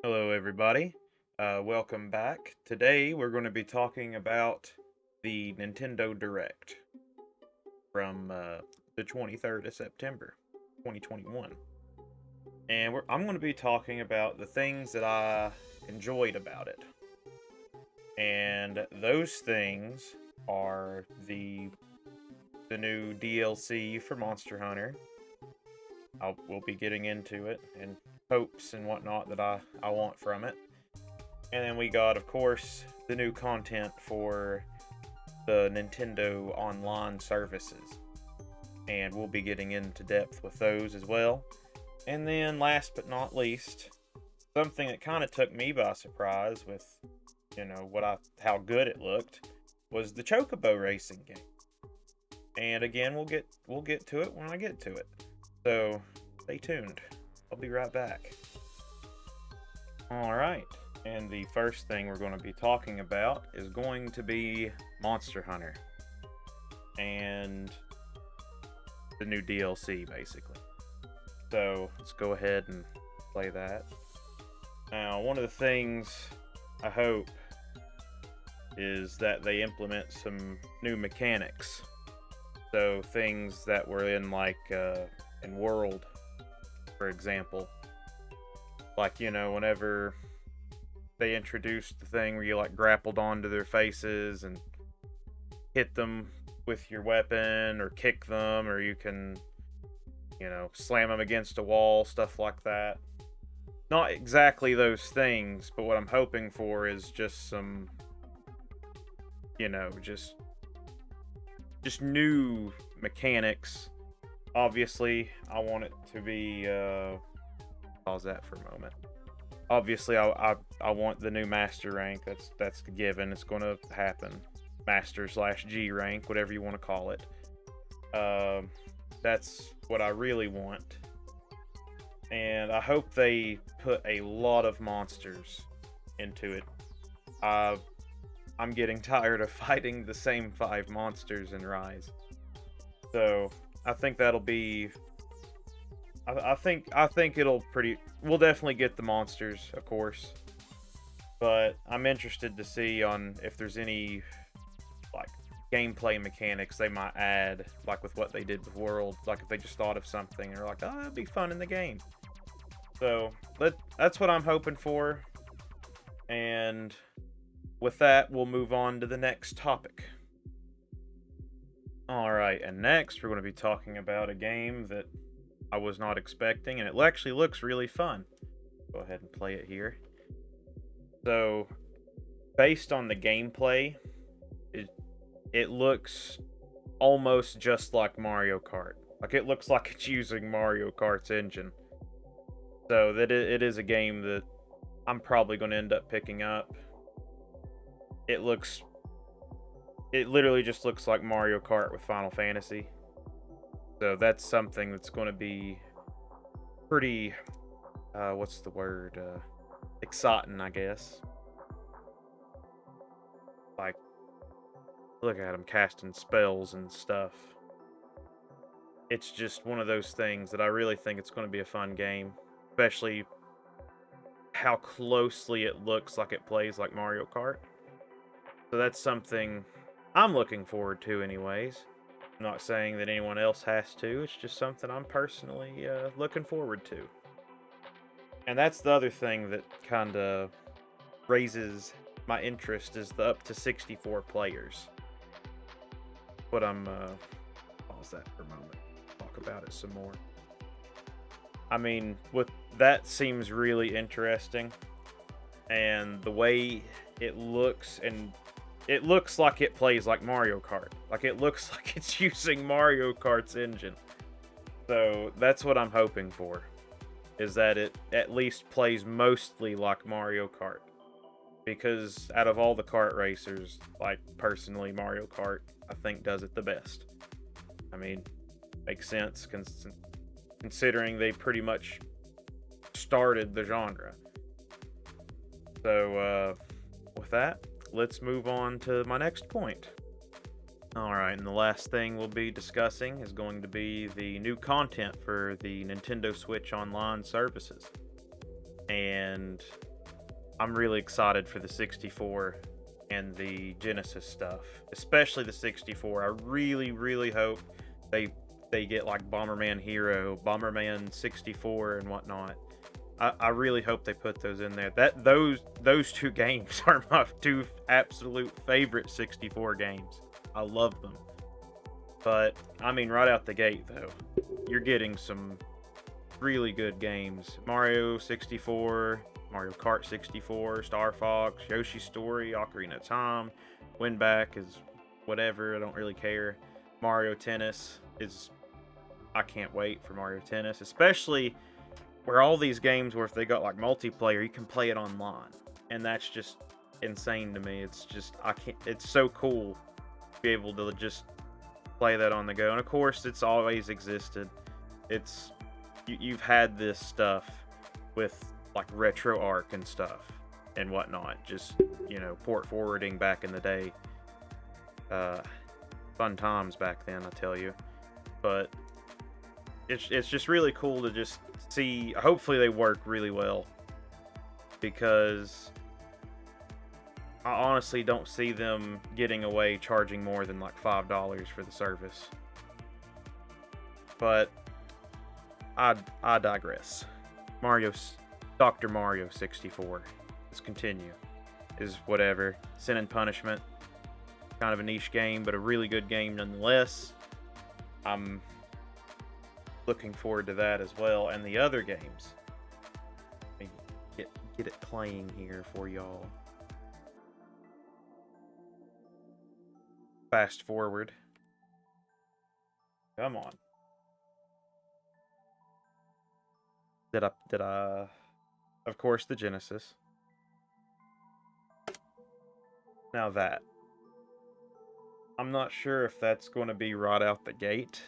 Hello, everybody. Welcome back. Today, we're going to be talking about the Nintendo Direct from the 23rd of September, 2021. And I'm going to be talking about the things that I enjoyed about it. And those things are the new DLC for Monster Hunter. We'll be getting into it and hopes and whatnot that I want from it. And then we got, of course, the new content for the Nintendo Online services. And we'll be getting into depth with those as well. And then, last but not least, something that kind of took me by surprise with, how good it looked, was the Chocobo racing game. And again, we'll get to it when I get to it. So, stay tuned. I'll be right back. Alright, and the first thing we're going to be talking about is going to be Monster Hunter. And the new DLC, basically. So, let's go ahead and play that. Now, one of the things I hope is that they implement some new mechanics. So, things that were in, in World, for example. Like, whenever they introduced the thing where you, grappled onto their faces and hit them with your weapon, or kick them, or you can, slam them against a wall, stuff like that. Not exactly those things, but what I'm hoping for is just some, just new mechanics. Obviously, I want it to be, pause that for a moment. Obviously, I want the new master rank. That's a given. It's going to happen. Master/G rank, whatever you want to call it. That's what I really want. And I hope they put a lot of monsters into it. I'm getting tired of fighting the same 5 monsters in Rise. So, I think that'll be... I think it'll pretty... We'll definitely get the monsters, of course. But I'm interested to see on if there's any, gameplay mechanics they might add, with what they did with World. If they just thought of something and are like, oh, that'd be fun in the game. So, that's what I'm hoping for. And with that, we'll move on to the next topic. Alright, and next we're going to be talking about a game that I was not expecting, and it actually looks really fun. Go ahead and play it here. So, based on the gameplay, it looks almost just like Mario Kart. It looks like it's using Mario Kart's engine. So, that it is a game that I'm probably going to end up picking up. It literally just looks like Mario Kart with Final Fantasy. So that's something that's going to be pretty, what's the word, exciting, I guess. Look at him casting spells and stuff. It's just one of those things that I really think it's going to be a fun game. Especially how closely it looks like it plays like Mario Kart. So that's something I'm looking forward to anyways. I'm not saying that anyone else has to. It's just something I'm personally looking forward to. And that's the other thing that kind of raises my interest is the up to 64 players. But pause that for a moment. Talk about it some more. I mean, that seems really interesting. And the way it looks, and it looks like it plays like Mario Kart. It looks like it's using Mario Kart's engine. So, that's what I'm hoping for. Is that it at least plays mostly like Mario Kart. Because out of all the kart racers, personally, Mario Kart, I think, does it the best. I mean, makes sense considering they pretty much started the genre. So, with that, let's move on to my next point. Alright, and the last thing we'll be discussing is going to be the new content for the Nintendo Switch Online services. And I'm really excited for the 64 and the Genesis stuff, especially the 64. I really, really hope they get like Bomberman Hero, Bomberman 64, and whatnot. I really hope they put those in there. Those two games are my two absolute favorite 64 games. I love them. But I mean, right out the gate though, you're getting some really good games. Mario 64, Mario Kart 64, Star Fox, Yoshi's Story, Ocarina of Time, Win Back is whatever, I don't really care. Mario Tennis is, I can't wait for Mario Tennis, especially where all these games where if they got like multiplayer, you can play it online. And that's just insane to me. It's just, it's so cool to be able to just play that on the go. And of course, it's always existed. It's, you've had this stuff with like RetroArch and stuff and whatnot, just, you know, port forwarding back in the day. Fun times back then, I tell you. But it's just really cool to just see. Hopefully they work really well, because I honestly don't see them getting away charging more than like $5 for the service. But I digress. Dr. Mario 64. Let's continue. Is whatever. Sin and Punishment. Kind of a niche game, but a really good game nonetheless. I'm looking forward to that as well, and the other games. Let me get it playing here for y'all. Fast forward. Come on. Did I? Of course, the Genesis. Now that. I'm not sure if that's going to be right out the gate,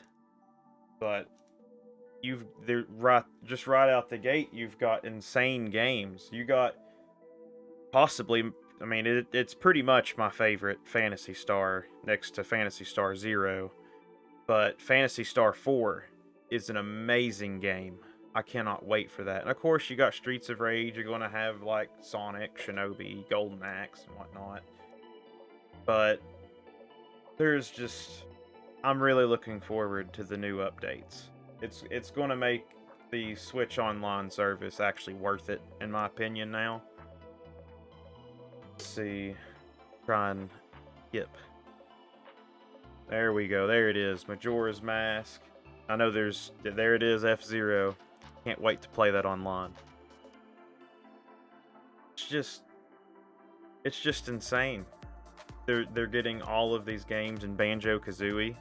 but just right out the gate, you've got insane games. You got possibly, I mean, it's pretty much my favorite Phantasy Star next to Phantasy Star Zero, but Phantasy Star 4 is an amazing game. I cannot wait for that. And of course, you got Streets of Rage. You're going to have like Sonic, Shinobi, Golden Axe, and whatnot. But there's just, I'm really looking forward to the new updates. It's going to make the Switch Online service actually worth it, in my opinion now. Let's see. Try and skip. There we go. There it is. Majora's Mask. I know there it is, F-Zero. Can't wait to play that online. It's just insane. They're getting all of these games in Banjo-Kazooie.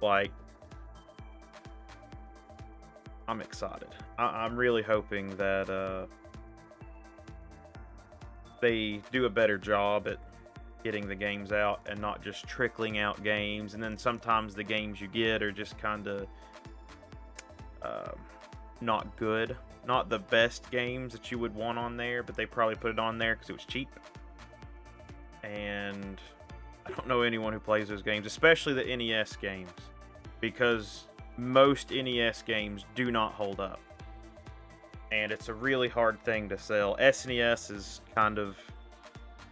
Like, I'm excited. I'm really hoping that they do a better job at getting the games out and not just trickling out games. And then sometimes the games you get are just kind of not good. Not the best games that you would want on there, but they probably put it on there because it was cheap. And I don't know anyone who plays those games, especially the NES games, because most NES games do not hold up. And it's a really hard thing to sell. SNES is kind of,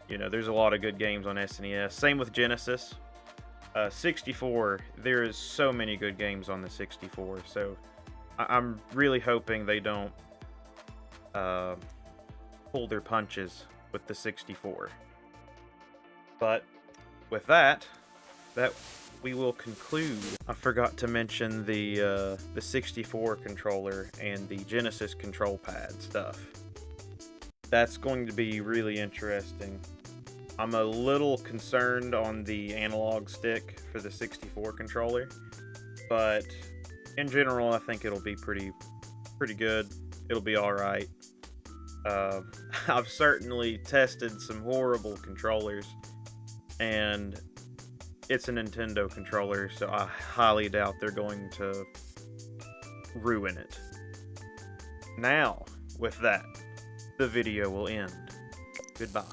you know, there's a lot of good games on SNES. Same with Genesis. 64, there is so many good games on the 64. So I'm really hoping they don't pull their punches with the 64. But with that we will conclude. I forgot to mention the 64 controller and the Genesis control pad stuff. That's going to be really interesting. I'm a little concerned on the analog stick for the 64 controller, but in general, I think it'll be pretty good. It'll be all right. I've certainly tested some horrible controllers, and it's a Nintendo controller, so I highly doubt they're going to ruin it. Now, with that, the video will end. Goodbye.